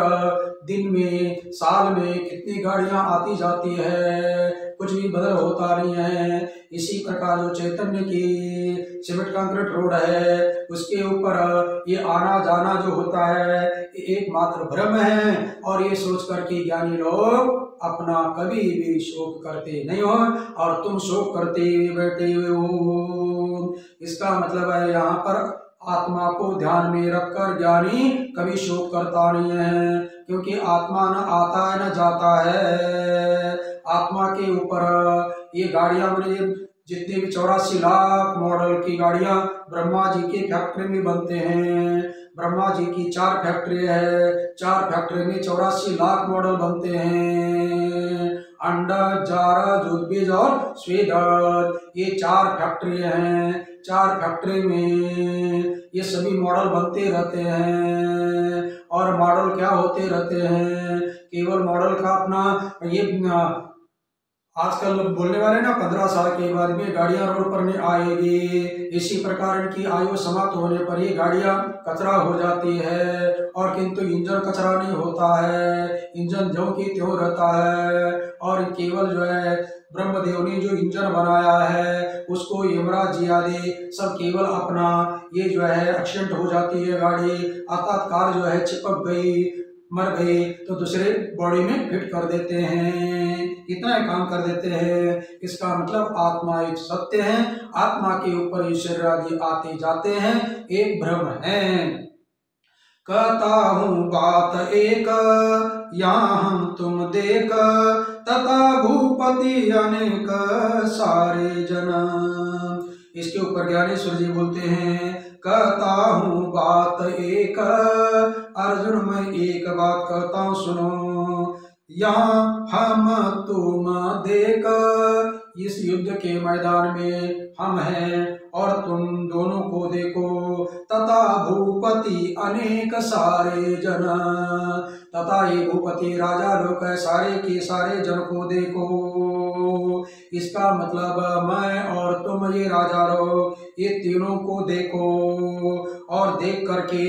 दिन में साल में कितनी गाड़ियां आती जाती है, कुछ भी बदल होता नहीं है। इसी प्रकार जो चैतन्य की सीमेंट कंक्रीट रोड है, उसके ऊपर ये आना जाना जो होता है ये एकमात्र भ्रम है, और ये सोच कर के ज्ञानी लोग अपना कभी भी शोक करते नहीं हो, और तुम शोक करते बैठे हुए हो। इसका मतलब है यहाँ पर आत्मा को ध्यान में रखकर ज्ञानी कभी शोक करता नहीं है, क्योंकि आत्मा न आता है न जाता है। आत्मा के ऊपर ये गाड़ियां मैंने जितने भी 84 लाख मॉडल की गाड़ियां ब्रह्मा जी की फैक्ट्री में बनते हैं। ब्रह्मा जी की 4 फैक्ट्री है, 4 फैक्ट्री में 84 लाख मॉडल बनते हैं। अंडा, जारा, जुदबीज और स्वेदर, ये 4 फैक्ट्री हैं। 4 फैक्ट्री में ये सभी मॉडल बनते रहते हैं। और मॉडल क्या होते रहते हैं, केवल मॉडल का अपना ये आजकल बोलने वाले ना 15 साल के बाद में गाड़ियां रोड पर नहीं आएगी। इसी प्रकार इनकी आयु समाप्त होने पर ये गाड़ियां कचरा हो जाती है। और किंतु इंजन कचरा नहीं होता है, इंजन ज्यों की त्यों रहता है। और केवल जो है ब्रह्मदेव ने जो इंजन बनाया है उसको यमराज जी आदि सब केवल अपना ये जो है एक्सीडेंट हो जाती है गाड़ी, अर्थात कार जो है चिपक गई, मर गई, तो दूसरे बॉडी में फिट कर देते हैं। इतना ही काम कर देते हैं। इसका मतलब आत्मा एक सत्य है, आत्मा के ऊपर ईश्वर आदि आते जाते हैं, एक भ्रम है। कहता हूँ बात एक, यहाँ हम तुम देख, तथा भूपति अनेक सारे जन। इसके ऊपर ज्ञानेश्वर जी बोलते हैं, कहता हूँ बात एक, अर्जुन मैं एक बात कहता हूँ सुनो। यहाँ हम तुम देख, इस युद्ध के मैदान में हम हैं और तुम दोनों को देखो। तथा भूपति अनेक सारे जन, तथा ये भूपति राजा लोग है, सारे के सारे जन को देखो। इसका मतलब मैं और तुम ये राजा लोग, ये तीनों को देखो और देख करके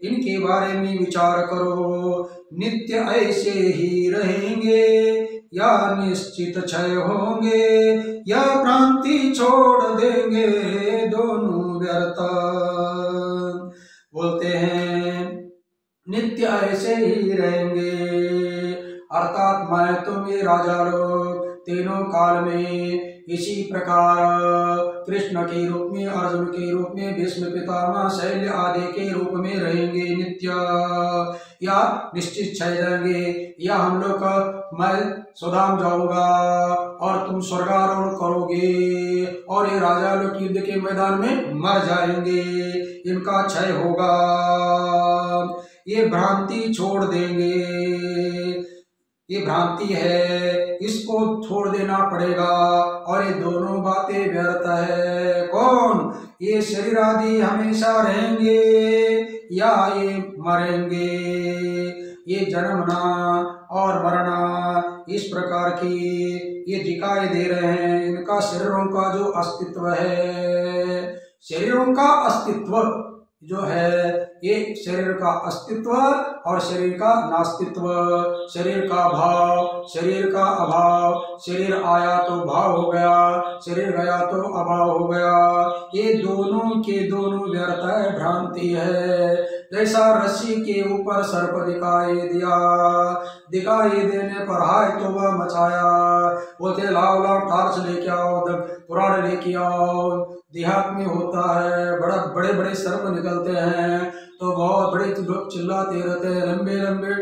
इनके बारे में विचार करो। नित्य ऐसे ही रहेंगे या निश्चित क्षय होंगे, या भ्रांति छोड़ देंगे, दोनों व्यर्थ। बोलते हैं नित्य ऐसे ही रहेंगे, अर्थात मैं तुम ये राजा लोग तीनों काल में इसी प्रकार कृष्ण के रूप में, अर्जुन के रूप में, भीष्म पितामह, शैल्य आदि के रूप में रहेंगे नित्य, या निश्चित क्षय जाएंगे, या हम लोग का मैं स्वधाम जाऊंगा और तुम स्वर्गारोहण करोगे और ये राजा लोग युद्ध के मैदान में मर जाएंगे, इनका क्षय होगा, ये भ्रांति छोड़ देंगे। ये भ्रांति है, इसको छोड़ देना पड़ेगा और ये दोनों बातें व्यर्थ है। कौन? ये शरीर आदि हमेशा रहेंगे या ये मरेंगे। ये जन्मना और मरना इस प्रकार की ये दिखाई दे रहे हैं। इनका शरीरों का जो अस्तित्व है, शरीरों का अस्तित्व जो है, ये शरीर का अस्तित्व और शरीर का नास्तित्व, शरीर का भाव, शरीर का अभाव, शरीर आया तो भाव हो गया, शरीर गया तो अभाव हो गया, ये दोनों के दोनों व्यर्थ है, भ्रांति है। जैसा रस्सी के ऊपर सर्प दिखाई देने पर हाय तो वह मचाया, बोलते लाओ लाओ टार्च लेके आओ, पुराण लेके आओ। देहात में होता है, बड़े बड़े सर्प निकलते हैं तो बहुत बड़े लोग चिल्लाते रहते हैं, लंबे लंबे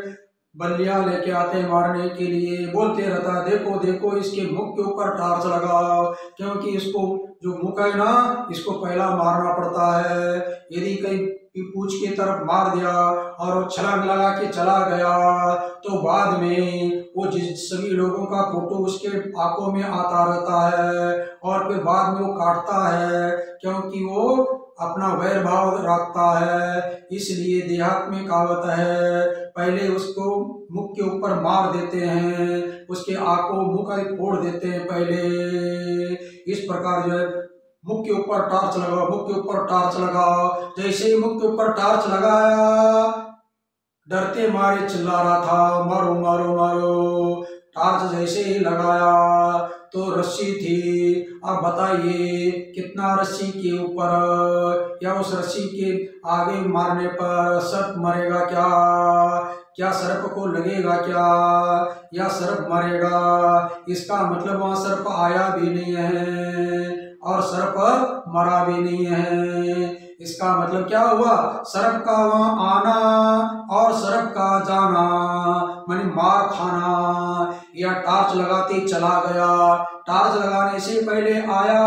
बल्लियां लेके आते हैं मारने के लिए, बोलते रहता है देखो देखो इसके मुख के ऊपर टार्च लगाओ, क्योंकि इसको जो मुख है ना, इसको पहला मारना पड़ता है। यदि कहीं पूंछ की तरफ मार दिया और वो छलांग लगा के चला गया तो बाद में वो सभी लोगों का फोटो उसके आंखों में आता रहता है और फिर बाद में वो काटता है, क्योंकि वो अपना वैर भाव रखता है। इसलिए देहात में कहावत है, पहले उसको मुख के ऊपर मार देते हैं, उसके आंखों मुख फोड़ देते हैं पहले। इस प्रकार जो है मुख के ऊपर टार्च लगाओ, मुख के ऊपर टार्च लगाओ। जैसे ही मुख के ऊपर टार्च लगाया, डरते मारे चिल्ला रहा था मारो मारो मारो। टार्च जैसे ही लगाया तो रस्सी थी। अब बताइए कितना रस्सी के ऊपर, या उस रस्सी के आगे मारने पर सर्प मरेगा क्या? क्या सर्प को लगेगा क्या, या सर्प मरेगा? इसका मतलब वहां सर्प आया भी नहीं है और सर्प मरा भी नहीं है। इसका मतलब क्या हुआ? सर्प का वहां आना और सर्प का जाना, माने मार खाना, या टॉर्च लगाते चला गया। टॉर्च लगाने से पहले आया,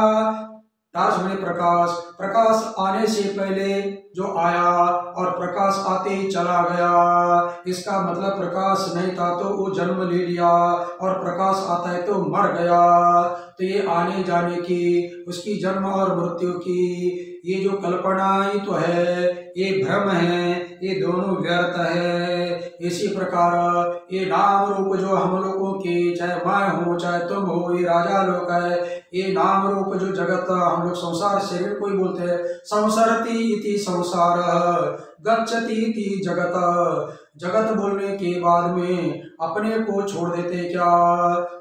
टॉर्च में प्रकाश, प्रकाश आने से पहले जो आया और प्रकाश आते ही चला गया। इसका मतलब प्रकाश नहीं था तो वो जन्म ले लिया और प्रकाश आता है तो मर गया। तो ये आने जाने की, उसकी जन्म और मृत्यु की ये जो कल्पना ही तो है, ये भ्रम है, ये दोनों व्यर्थ है। इसी प्रकार ये नाम रूप जो हम लोगों के, चाहे मैं हूँ चाहे तुम हो, ये राजा लोग है, ये नाम रूप जो जगत हम लोग संसार शरीर को ही बोलते हैं। संसरति इति संसार गच्छति इति जगत। जगत बोलने के बाद में अपने को छोड़ देते क्या?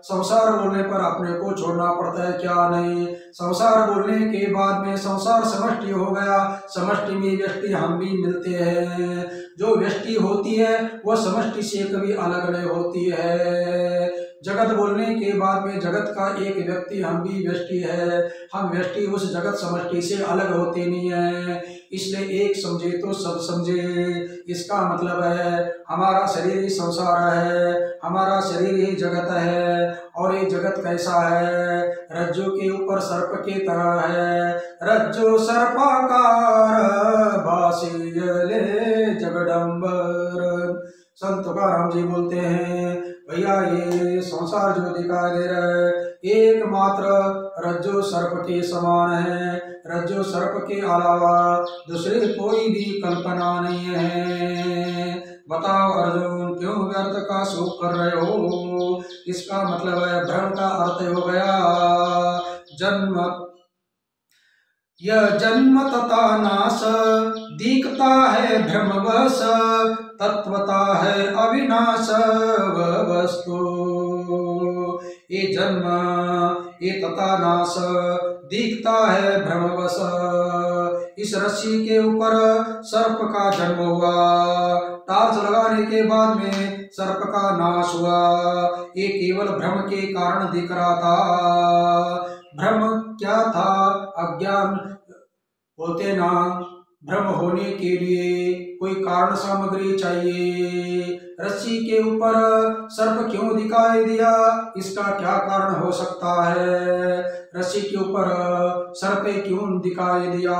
संसार बोलने पर अपने को छोड़ना पड़ता है क्या? नहीं। संसार बोलने के बाद में संसार समष्टि हो गया, समष्टि में व्यष्टि हम भी मिलते हैं। जो व्यष्टि होती है वह समष्टि से कभी अलग नहीं होती है। जगत बोलने के बाद में जगत का एक व्यक्ति, हम भी व्यष्टि है, हम व्यष्टि उस जगत समष्टि से अलग होते नहीं है। इसलिए एक समझे तो सब समझे। इसका मतलब है हमारा शरीर ही संसार है, हमारा शरीर ही जगत है। और ये जगत कैसा है? रज्जु के ऊपर सर्प के तरह है। रज्जु सर्पाकार बासीले जगदम्बर। संत तुकाराम जी बोलते हैं, भैया ये संसार जो दिखाई दे रहा है एकमात्र रज्जु सर्प के समान है। रज्जु सर्प के अलावा दूसरी कोई भी कल्पना नहीं है। बताओ अर्जुन, क्यों व्यर्थ का शोक कर रहे हो? इसका मतलब है भ्रम का अर्थ हो गया जन्म। यह जन्म तथा नाश दिखता है भ्रमवश, तत्वता है अविनाश वस्तु। ये जन्म, ये तथा नाश दिखता है भ्रमवश। इस रस्सी के ऊपर सर्प का जन्म हुआ, टार्च लगाने के बाद में सर्प का नाश हुआ। ये केवल भ्रम के कारण दिख रहा था। भ्रम क्या था? अज्ञान। बोलते ना, भ्रम होने के लिए कोई कारण सामग्री चाहिए। रस्सी के ऊपर सर्प क्यों दिखाई दिया? इसका क्या कारण हो सकता है? रस्सी के ऊपर सर्प क्यों दिखाई दिया?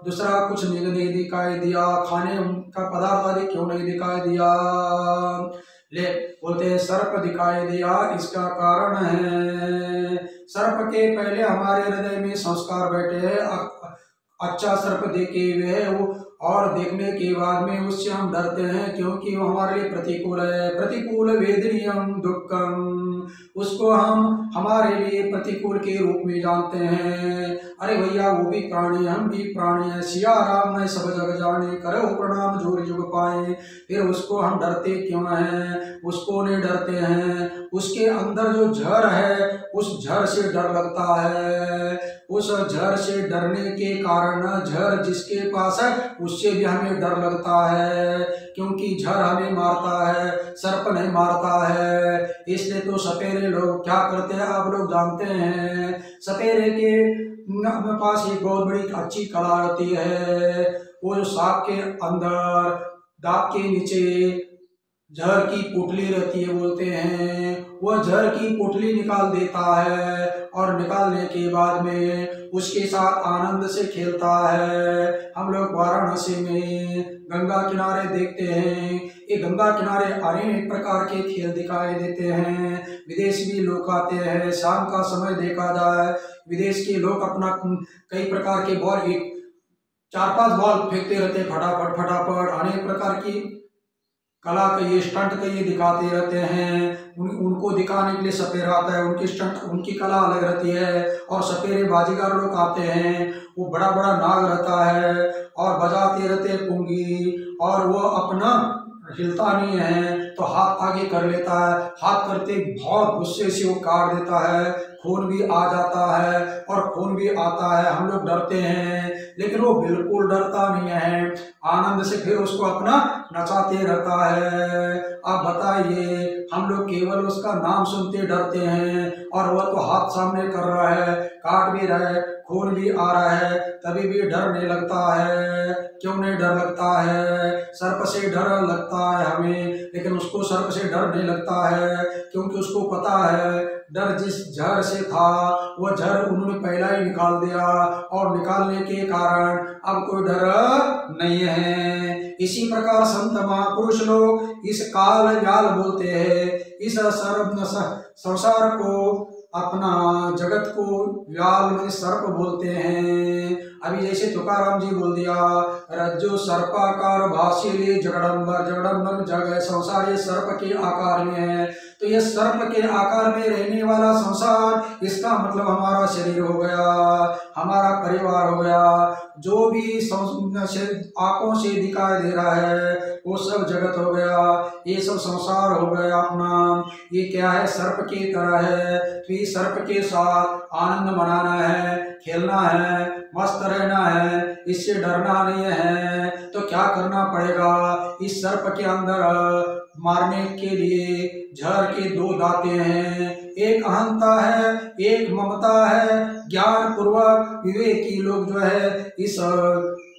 दूसरा कुछ नहीं दिखाई दिया। खाने का पदार्थ आदि क्यों नहीं दिखाई दिया? ले बोलते हैं सर्प दिखाई दिया, इसका कारण है सर्प के पहले हमारे हृदय में संस्कार बैठे हैं। अच्छा सर्प देखे हुए है वो, और देखने के बाद में उससे हम डरते हैं क्योंकि वो हमारे लिए प्रतिकूल है। प्रतिकूल वेदनीयम दुखम, उसको हम हमारे लिए प्रतिकूल के रूप में जानते हैं। अरे भैया वो भी प्राणी, हम भी प्राणी हैं। सिया राम मैं सब जग जाने, करो प्रणाम जोर जुग पाए। फिर उसको हम डरते क्यों हैं? उसको नहीं डरते हैं, उसके अंदर जो जहर है उस जहर से डर लगता है। उस जहर से डरने के कारण, जहर जिसके पास है उससे भी हमें डर लगता है, क्योंकि जहर हमें मारता है, सर्प नहीं मारता है। इसलिए तो सपेरे लोग क्या करते हैं आप लोग जानते हैं। सपेरे के पास एक बहुत बड़ी अच्छी कला होती है। वो जो सांप के अंदर दांत के नीचे जहर की पोटली रहती है, बोलते हैं वह जहर की पोटली निकाल देता है, और निकालने के बाद में उसके साथ आनंद से खेलता है। हम लोग वाराणसी में गंगा किनारे देखते हैं, ये गंगा किनारे अनेक प्रकार के खेल दिखाई देते हैं। विदेश भी लोग आते हैं, शाम का समय देखा जाए विदेश के लोग अपना कई प्रकार के बॉल, एक 4-5 बॉल फेंकते रहते हैं फटाफट फटाफट। अनेक प्रकार की कला का ये स्टंट का ये दिखाते रहते हैं। उनको दिखाने के लिए सपेरा आता है, उनकी स्टंट, उनकी कला अलग रहती है। और सपेरे बाजीगर लोग आते हैं, वो बड़ा बड़ा नाग रहता है और बजाते रहते हैं पुंगी, और वो अपना हिलता नहीं है तो हाथ आगे कर लेता है। हाथ करते बहुत गुस्से से वो काट देता है, खून भी आ जाता है, और खून भी आता है। हम लोग डरते हैं, लेकिन वो बिल्कुल डरता नहीं है, आनंद से फिर उसको अपना नचाते रहता है। आप बताइए हम लोग केवल उसका नाम सुनते डरते हैं, और वह तो हाथ सामने कर रहा है, काट भी रहा है, खून भी आ रहा है, तभी भी डर नहीं लगता है। क्यों नहीं डर लगता है? सर्प से डर लगता है हमें, लेकिन उसको सर्प से डर नहीं लगता है, क्योंकि उसको पता है डर जिस जहर से था वह जहर उन्होंने पहला ही निकाल दिया, और निकालने के कारण अब कोई डर नहीं है। इसी प्रकार संत महापुरुष लोग इस काल जाल बोलते हैं, इस संसार को, अपना जगत को व्याल में सर्प बोलते हैं। अभी जैसे तुकाराम जी बोल दिया, रज्जु सर्पाकार भाषिले जगदम्बर, जगदम्बर जग है, संसार ये सर्प के आकार में है। तो ये सर्प के आकार में रहने वाला संसार, इसका मतलब हमारा शरीर हो गया, हमारा परिवार हो गया, जो भी आंखों से दिखाई दे रहा है वो सब जगत हो गया, ये सब संसार हो गया अपना। ये क्या है? सर्प की तरह है। तो ये सर्प के साथ आनंद मनाना है, खेलना है, मस्त रहना है, इससे डरना नहीं है। तो क्या करना पड़ेगा? इस सर्प के अंदर मारने के लिए जहर के दो दांते हैं, एक अहंता है, एक ममता है। ज्ञान पूर्वक विवेकी लोग जो है इस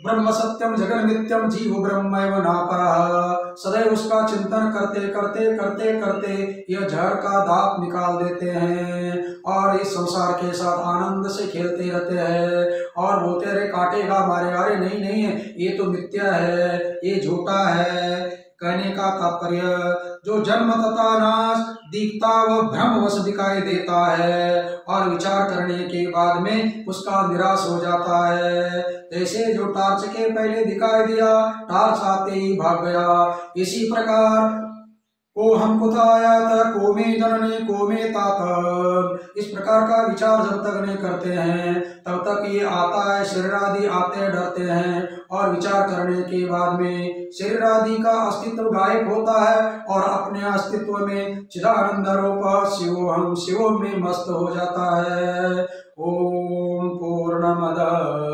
ब्रह्म सत्यम जगन नित्यम जीव ब्रह्मैव नापरः, सदैव उसका चिंतन करते करते करते करते यह जहर का दांत निकाल देते हैं, और इस संसार के साथ आनंद से खेलते रहते हैं, और बोलते रहे काटेगा मारेगा। अरे नहीं नहीं, ये तो मिथ्या है, ये झूठा है। कहने का तात्पर्य, जो जन्म तथा नाश दिखता वह भ्रमवश दिखाई देता है, और विचार करने के बाद में उसका निराश हो जाता है। जैसे जो टार्च के पहले दिखाई दिया, टार्च आते ही भाग गया, इसी प्रकार को हम कुत आयात को में जननी को में तात, इस प्रकार का विचार जब तक नहीं करते हैं तब तक ये आता है, शरीर आदि आते डरते हैं, और विचार करने के बाद में शरीर आदि का अस्तित्व गायब होता है, और अपने अस्तित्व में चिदानंद रूप शिवोहम शिवों में मस्त हो जाता है। ओम पूर्णमद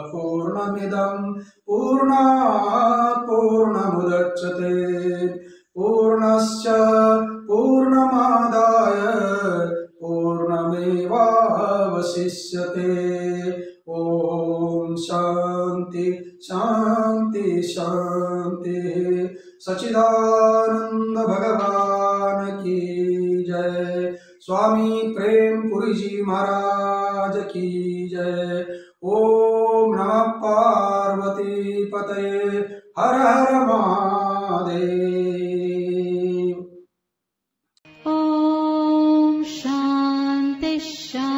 पूर्णमिदं पूर्णात् पूर्णमुदच्यते पूर्णस्य पूर्णमादाय पूर्णमेवावशिष्यते। ओम शांति शांति शांति। सच्चिदानंद भगवान की जय। स्वामी प्रेमपुरी जी महाराज की जय। ओम नमः पार्वती पतये। हर हर महादेव। ॐ शान्ति शान्ति।